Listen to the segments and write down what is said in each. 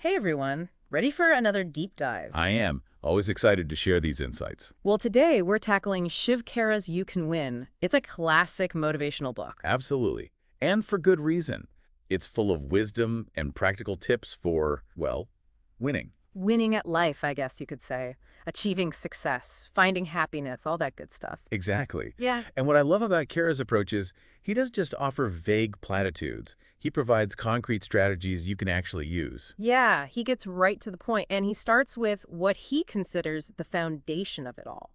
Hey everyone, ready for another deep dive? I am. Always excited to share these insights. Well, today we're tackling Shiv Khera's You Can Win. It's a classic motivational book. Absolutely. And for good reason. It's full of wisdom and practical tips for, well, winning. Winning at life, I guess you could say. Achieving success, finding happiness, all that good stuff. Exactly. Yeah. And what I love about Kara's approach is he doesn't just offer vague platitudes. He provides concrete strategies you can actually use. Yeah, he gets right to the point, and he starts with what he considers the foundation of it all: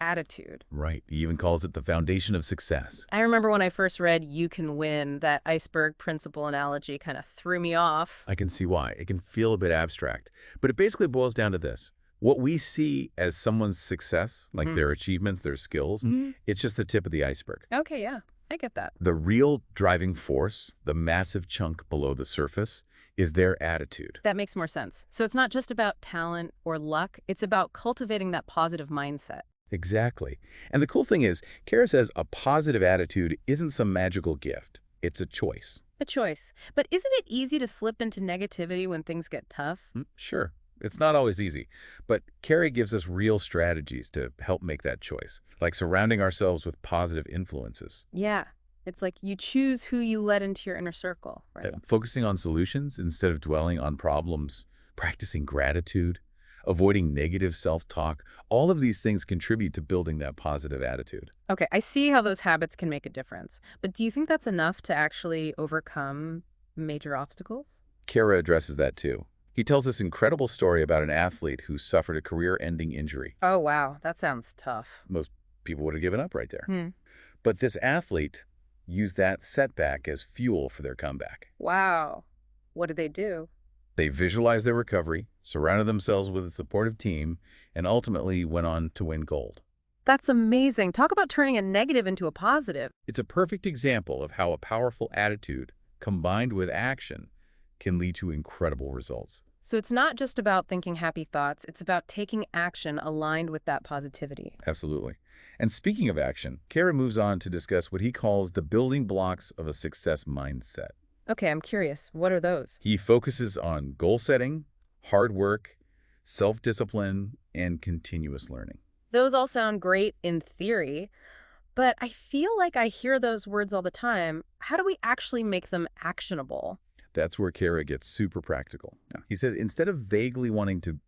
attitude. Right. He even calls it the foundation of success. I remember when I first read You Can Win, that iceberg principle analogy kind of threw me off. I can see why. It can feel a bit abstract. But it basically boils down to this. What we see as someone's success, like their achievements, their skills, it's just the tip of the iceberg. Okay, yeah, I get that. The real driving force, the massive chunk below the surface, is their attitude. That makes more sense. So it's not just about talent or luck, it's about cultivating that positive mindset. Exactly. And the cool thing is, Kara says a positive attitude isn't some magical gift. It's a choice. A choice. But isn't it easy to slip into negativity when things get tough? Sure. It's not always easy, but Carrie gives us real strategies to help make that choice, like surrounding ourselves with positive influences. Yeah. It's like you choose who you let into your inner circle, right? Focusing on solutions instead of dwelling on problems, practicing gratitude, avoiding negative self-talk, all of these things contribute to building that positive attitude. Okay, I see how those habits can make a difference. But do you think that's enough to actually overcome major obstacles? Kara addresses that too. He tells this incredible story about an athlete who suffered a career-ending injury. Oh, wow. That sounds tough. Most people would have given up right there. Hmm. But this athlete used that setback as fuel for their comeback. Wow. What did they do? They visualized their recovery, surrounded themselves with a supportive team, and ultimately went on to win gold. That's amazing. Talk about turning a negative into a positive. It's a perfect example of how a powerful attitude, combined with action, can lead to incredible results. So it's not just about thinking happy thoughts, it's about taking action aligned with that positivity. Absolutely. And speaking of action, Kara moves on to discuss what he calls the building blocks of a success mindset. Okay, I'm curious. What are those? He focuses on goal setting, hard work, self-discipline, and continuous learning. Those all sound great in theory, but I feel like I hear those words all the time. How do we actually make them actionable? That's where Kara gets super practical. He says, instead of vaguely wanting to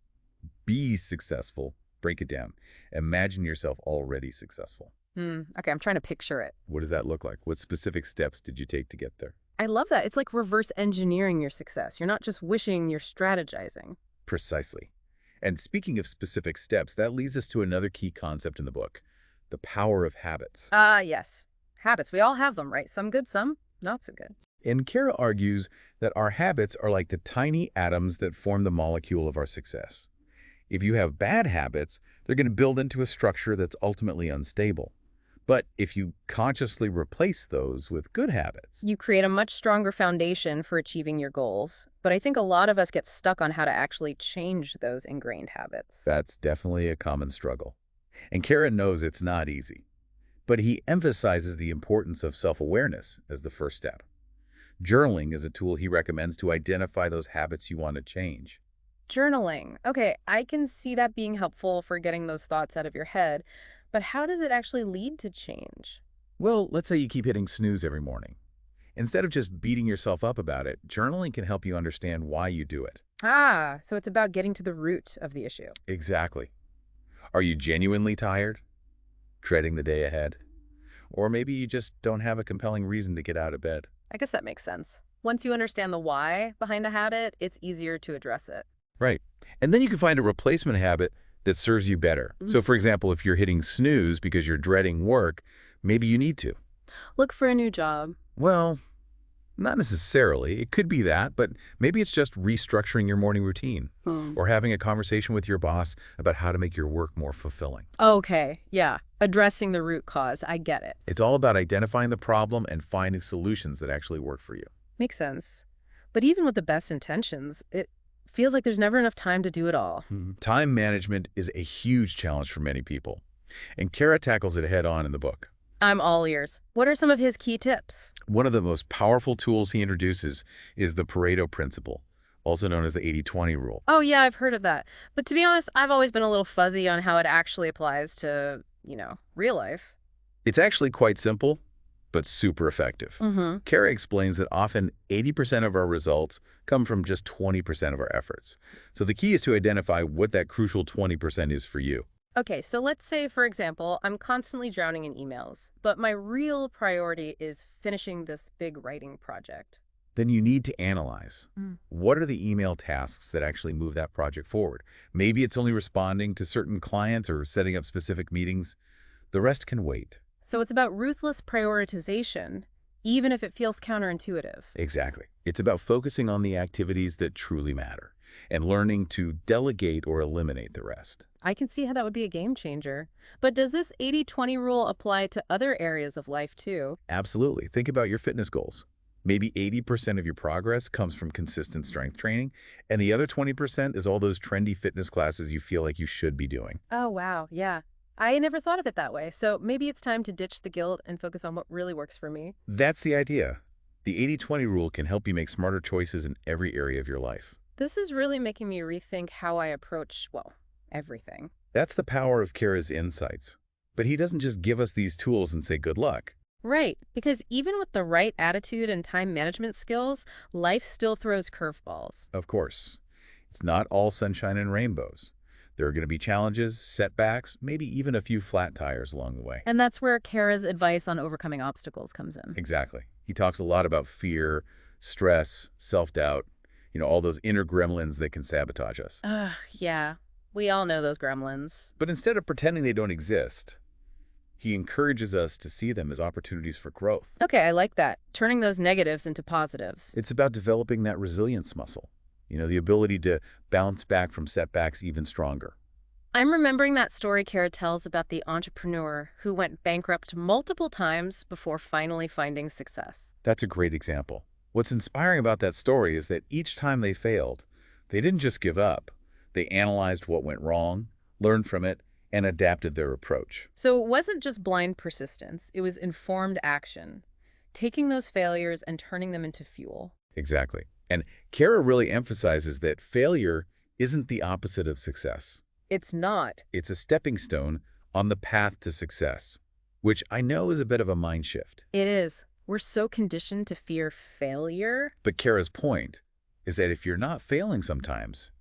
be successful, break it down. Imagine yourself already successful. Okay, I'm trying to picture it. What does that look like? What specific steps did you take to get there? I love that. It's like reverse engineering your success. You're not just wishing, you're strategizing. Precisely. And speaking of specific steps, that leads us to another key concept in the book, the power of habits. Yes. Habits. We all have them, right? Some good, some not so good. And Kara argues that our habits are like the tiny atoms that form the molecule of our success. If you have bad habits, they're going to build into a structure that's ultimately unstable. But if you consciously replace those with good habits, You create a much stronger foundation for achieving your goals. But I think a lot of us get stuck on how to actually change those ingrained habits. that's definitely a common struggle. And Kara knows it's not easy. But he emphasizes the importance of self-awareness as the first step. Journaling is a tool he recommends to identify those habits you want to change. Journaling. Okay, I can see that being helpful for getting those thoughts out of your head. But how does it actually lead to change? Well, let's say you keep hitting snooze every morning. Instead of just beating yourself up about it, journaling can help you understand why you do it. So it's about getting to the root of the issue. Exactly. Are you genuinely tired? Dreading the day ahead? Or maybe you just don't have a compelling reason to get out of bed. I guess that makes sense. Once you understand the why behind a habit, it's easier to address it. Right. And then you can find a replacement habit that serves you better. So for example, if you're hitting snooze because you're dreading work, maybe you need to. Look for a new job. Well, not necessarily. It could be that, but maybe it's just restructuring your morning routine or having a conversation with your boss about how to make your work more fulfilling. Okay, yeah. Addressing the root cause. I get it. It's all about identifying the problem and finding solutions that actually work for you. Makes sense. But even with the best intentions, it feels like there's never enough time to do it all. Time management is a huge challenge for many people, and Kara tackles it head on in the book. I'm all ears. What are some of his key tips? One of the most powerful tools he introduces is the Pareto principle, also known as the 80-20 rule. Oh, yeah, I've heard of that. But to be honest, I've always been a little fuzzy on how it actually applies to, real life. It's actually quite simple, but super effective. Mm-hmm. Kara explains that often 80% of our results come from just 20% of our efforts. So the key is to identify what that crucial 20% is for you. Okay, so let's say, for example, I'm constantly drowning in emails, but my real priority is finishing this big writing project. Then you need to analyze. Mm. What are the email tasks that actually move that project forward? Maybe it's only responding to certain clients or setting up specific meetings. The rest can wait. So it's about ruthless prioritization, even if it feels counterintuitive. Exactly. It's about focusing on the activities that truly matter and learning to delegate or eliminate the rest. I can see how that would be a game changer. But does this 80-20 rule apply to other areas of life too? Absolutely. Think about your fitness goals. Maybe 80% of your progress comes from consistent strength training, and the other 20% is all those trendy fitness classes you feel like you should be doing. Oh, wow. Yeah. I never thought of it that way. So maybe it's time to ditch the guilt and focus on what really works for me. That's the idea. The 80-20 rule can help you make smarter choices in every area of your life. This is really making me rethink how I approach, well, everything. That's the power of Kara's insights. But he doesn't just give us these tools and say good luck. Right, because even with the right attitude and time management skills, life still throws curveballs. Of course, it's not all sunshine and rainbows. There are going to be challenges, setbacks, maybe even a few flat tires along the way. And that's where Kara's advice on overcoming obstacles comes in. Exactly. He talks a lot about fear, stress, self-doubt, all those inner gremlins that can sabotage us. Yeah, we all know those gremlins. But instead of pretending they don't exist, he encourages us to see them as opportunities for growth. Okay, I like that. Turning those negatives into positives. It's about developing that resilience muscle, the ability to bounce back from setbacks even stronger. I'm remembering that story Kara tells about the entrepreneur who went bankrupt multiple times before finally finding success. That's a great example. What's inspiring about that story is that each time they failed, they didn't just give up. They analyzed what went wrong, learned from it, and adapted their approach. So it wasn't just blind persistence, it was informed action, taking those failures and turning them into fuel. Exactly. And Kara really emphasizes that failure isn't the opposite of success. It's not. It's a stepping stone on the path to success, which I know is a bit of a mind shift. It is. We're so conditioned to fear failure. But Kara's point is that if you're not failing sometimes,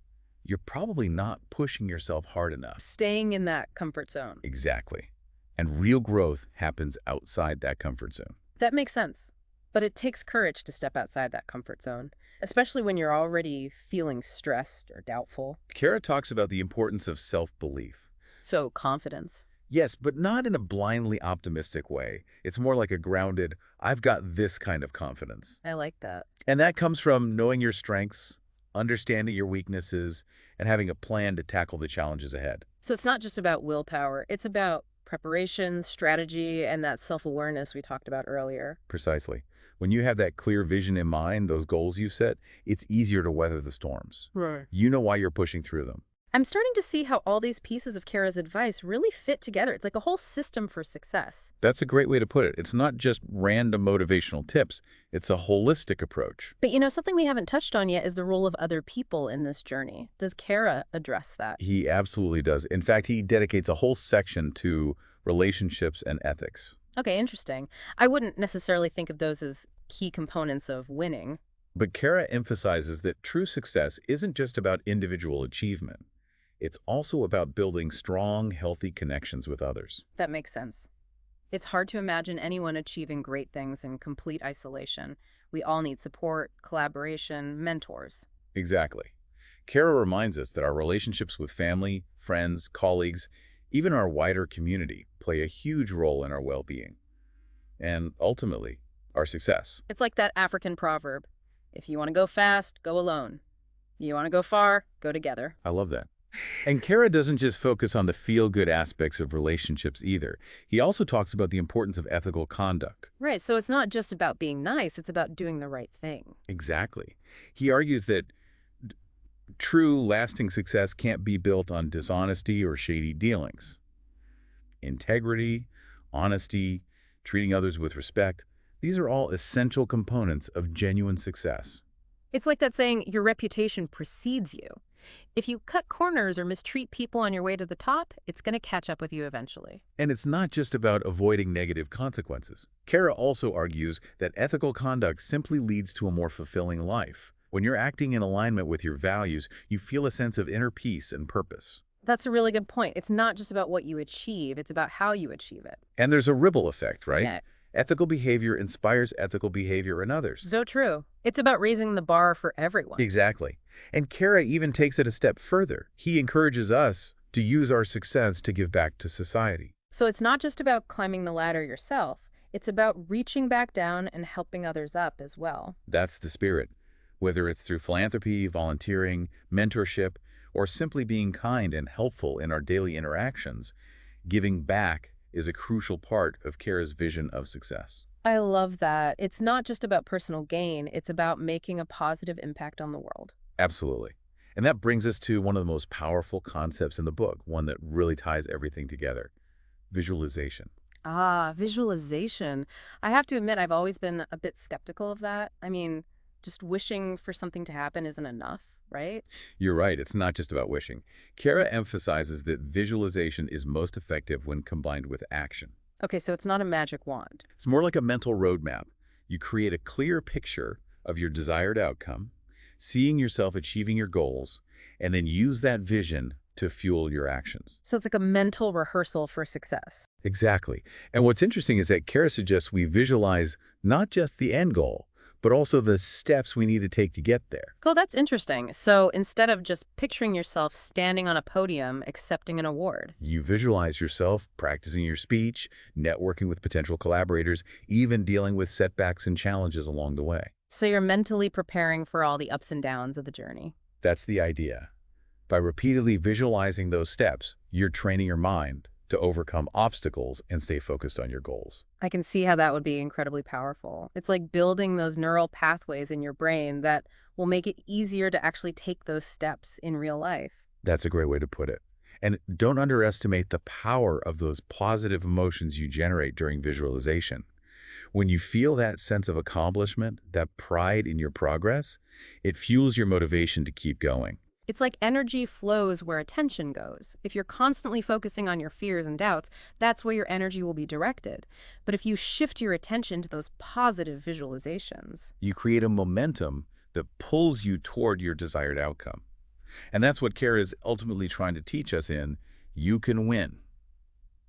you're probably not pushing yourself hard enough. Staying in that comfort zone. Exactly. And real growth happens outside that comfort zone. That makes sense. But it takes courage to step outside that comfort zone, especially when you're already feeling stressed or doubtful. Kara talks about the importance of self-belief. So, confidence. Yes, but not in a blindly optimistic way. It's more like a grounded, I've got this kind of confidence. I like that. And that comes from knowing your strengths, understanding your weaknesses, and having a plan to tackle the challenges ahead. So it's not just about willpower. It's about preparation, strategy, and that self-awareness we talked about earlier. Precisely. When you have that clear vision in mind, those goals you set, it's easier to weather the storms. Right. You know why you're pushing through them. I'm starting to see how all these pieces of Kara's advice really fit together. It's like a whole system for success. That's a great way to put it. It's not just random motivational tips. It's a holistic approach. But something we haven't touched on yet is the role of other people in this journey. Does Kara address that? He absolutely does. In fact, he dedicates a whole section to relationships and ethics. Okay, interesting. I wouldn't necessarily think of those as key components of winning. But Kara emphasizes that true success isn't just about individual achievement. It's also about building strong, healthy connections with others. That makes sense. It's hard to imagine anyone achieving great things in complete isolation. We all need support, collaboration, mentors. Exactly. Kara reminds us that our relationships with family, friends, colleagues, even our wider community play a huge role in our well-being and, ultimately, our success. It's like that African proverb. If you want to go fast, go alone. You want to go far, go together. I love that. And Kara doesn't just focus on the feel-good aspects of relationships either. He also talks about the importance of ethical conduct. Right, so it's not just about being nice, it's about doing the right thing. Exactly. He argues that true, lasting success can't be built on dishonesty or shady dealings. Integrity, honesty, treating others with respect, these are all essential components of genuine success. It's like that saying, your reputation precedes you. If you cut corners or mistreat people on your way to the top, it's going to catch up with you eventually. And it's not just about avoiding negative consequences. Khera also argues that ethical conduct simply leads to a more fulfilling life. When you're acting in alignment with your values, you feel a sense of inner peace and purpose. That's a really good point. It's not just about what you achieve, it's about how you achieve it. And there's a ripple effect, right? Yeah. Ethical behavior inspires ethical behavior in others. So true. It's about raising the bar for everyone. Exactly. And Khera even takes it a step further. He encourages us to use our success to give back to society. So it's not just about climbing the ladder yourself, it's about reaching back down and helping others up as well. That's the spirit. Whether it's through philanthropy, volunteering, mentorship, or simply being kind and helpful in our daily interactions, giving back is a crucial part of Khera's vision of success. I love that. It's not just about personal gain, it's about making a positive impact on the world. Absolutely. And that brings us to one of the most powerful concepts in the book, one that really ties everything together: visualization. Ah, visualization. I have to admit, I've always been a bit skeptical of that. I mean, just wishing for something to happen isn't enough, right? You're right, it's not just about wishing. Khera emphasizes that visualization is most effective when combined with action. Okay, so it's not a magic wand. It's more like a mental roadmap. You create a clear picture of your desired outcome, seeing yourself achieving your goals, and then use that vision to fuel your actions. So it's like a mental rehearsal for success. Exactly. And what's interesting is that Khera suggests we visualize not just the end goal, but also the steps we need to take to get there. Cool, that's interesting. So instead of just picturing yourself standing on a podium accepting an award. You visualize yourself practicing your speech, networking with potential collaborators, even dealing with setbacks and challenges along the way. So you're mentally preparing for all the ups and downs of the journey. That's the idea. By repeatedly visualizing those steps, you're training your mind to overcome obstacles and stay focused on your goals. I can see how that would be incredibly powerful. It's like building those neural pathways in your brain that will make it easier to actually take those steps in real life. That's a great way to put it. And don't underestimate the power of those positive emotions you generate during visualization. When you feel that sense of accomplishment, that pride in your progress, it fuels your motivation to keep going. It's like energy flows where attention goes. If you're constantly focusing on your fears and doubts, that's where your energy will be directed. But if you shift your attention to those positive visualizations, You create a momentum that pulls you toward your desired outcome. And that's what Khera is ultimately trying to teach us in You Can Win.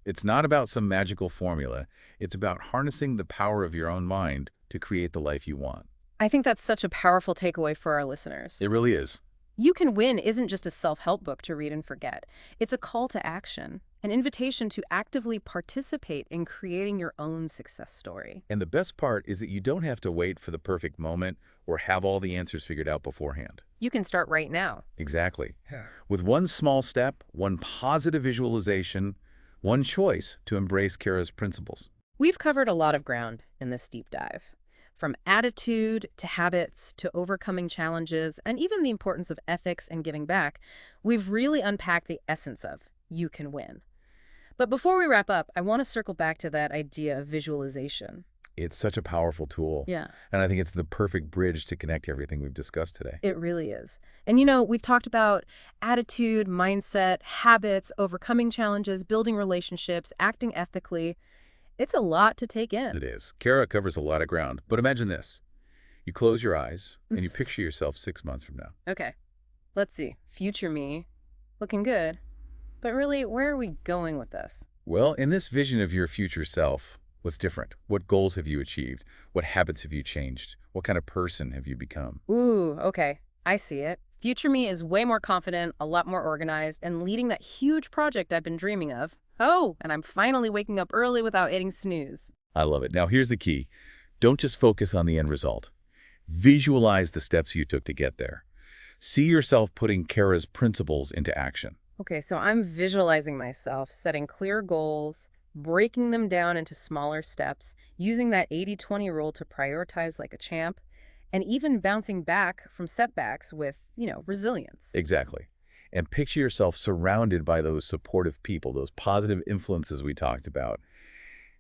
It's not about some magical formula. It's about harnessing the power of your own mind to create the life you want. I think that's such a powerful takeaway for our listeners. It really is. You Can Win isn't just a self-help book to read and forget. It's a call to action, an invitation to actively participate in creating your own success story. And the best part is that you don't have to wait for the perfect moment or have all the answers figured out beforehand. You can start right now. Exactly. With one small step, one positive visualization, one choice to embrace Khera's principles. We've covered a lot of ground in this deep dive. From attitude to habits to overcoming challenges and even the importance of ethics and giving back, we've really unpacked the essence of You Can Win. But before we wrap up, I want to circle back to that idea of visualization. It's such a powerful tool. Yeah, And I think it's the perfect bridge to connect everything we've discussed today. it really is. And you know, we've talked about attitude, mindset, habits, overcoming challenges, building relationships, acting ethically. It's a lot to take in. It is. Khera covers a lot of ground. But imagine this. You close your eyes and you picture yourself 6 months from now. Okay, let's see. Future me, looking good. But really, where are we going with this? Well, in this vision of your future self, what's different? What goals have you achieved? What habits have you changed? What kind of person have you become? Ooh, okay, I see it. Future me is way more confident, a lot more organized, and leading that huge project I've been dreaming of. Oh, and I'm finally waking up early without hitting snooze. I love it. Now, here's the key. Don't just focus on the end result. Visualize the steps you took to get there. See yourself putting Khera's principles into action. Okay, so I'm visualizing myself setting clear goals, breaking them down into smaller steps, using that 80-20 rule to prioritize like a champ, and even bouncing back from setbacks with, resilience. Exactly. And picture yourself surrounded by those supportive people, those positive influences we talked about.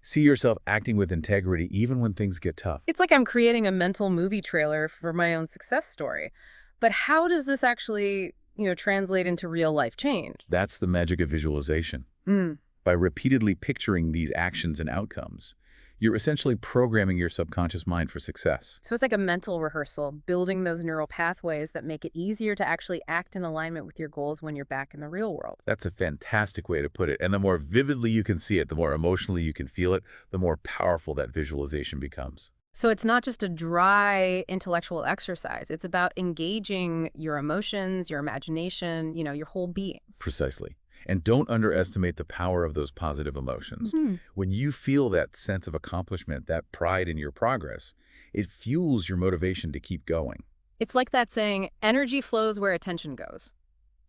See yourself acting with integrity even when things get tough. It's like I'm creating a mental movie trailer for my own success story. But how does this actually, translate into real life change? That's the magic of visualization. Mm. By repeatedly picturing these actions and outcomes, you're essentially programming your subconscious mind for success. So it's like a mental rehearsal, building those neural pathways that make it easier to actually act in alignment with your goals when you're back in the real world. That's a fantastic way to put it. And the more vividly you can see it, the more emotionally you can feel it, the more powerful that visualization becomes. So it's not just a dry intellectual exercise. It's about engaging your emotions, your imagination, your whole being. Precisely. And don't underestimate the power of those positive emotions. Mhm. When you feel that sense of accomplishment, that pride in your progress, it fuels your motivation to keep going. It's like that saying, energy flows where attention goes.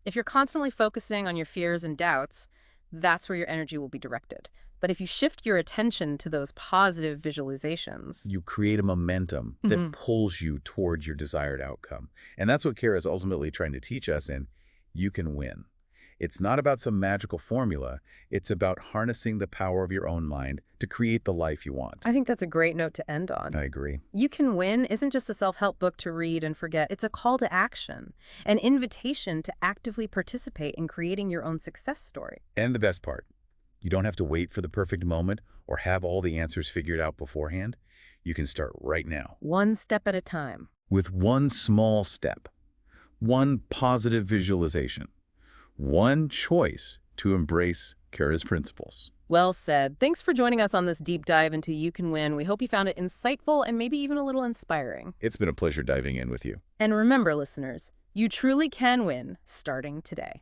If you're constantly focusing on your fears and doubts, that's where your energy will be directed. But if you shift your attention to those positive visualizations, You create a momentum that pulls you towards your desired outcome. And that's what Kara is ultimately trying to teach us in You Can Win. It's not about some magical formula. It's about harnessing the power of your own mind to create the life you want. I think that's a great note to end on. I agree. You Can Win isn't just a self-help book to read and forget. It's a call to action, an invitation to actively participate in creating your own success story. And the best part, you don't have to wait for the perfect moment or have all the answers figured out beforehand. You can start right now One step at a time. with one small step, one positive visualization, one choice to embrace Kara's principles. Well said. Thanks for joining us on this deep dive into You Can Win. We hope you found it insightful and maybe even a little inspiring. It's been a pleasure diving in with you. And remember, listeners, you truly can win starting today.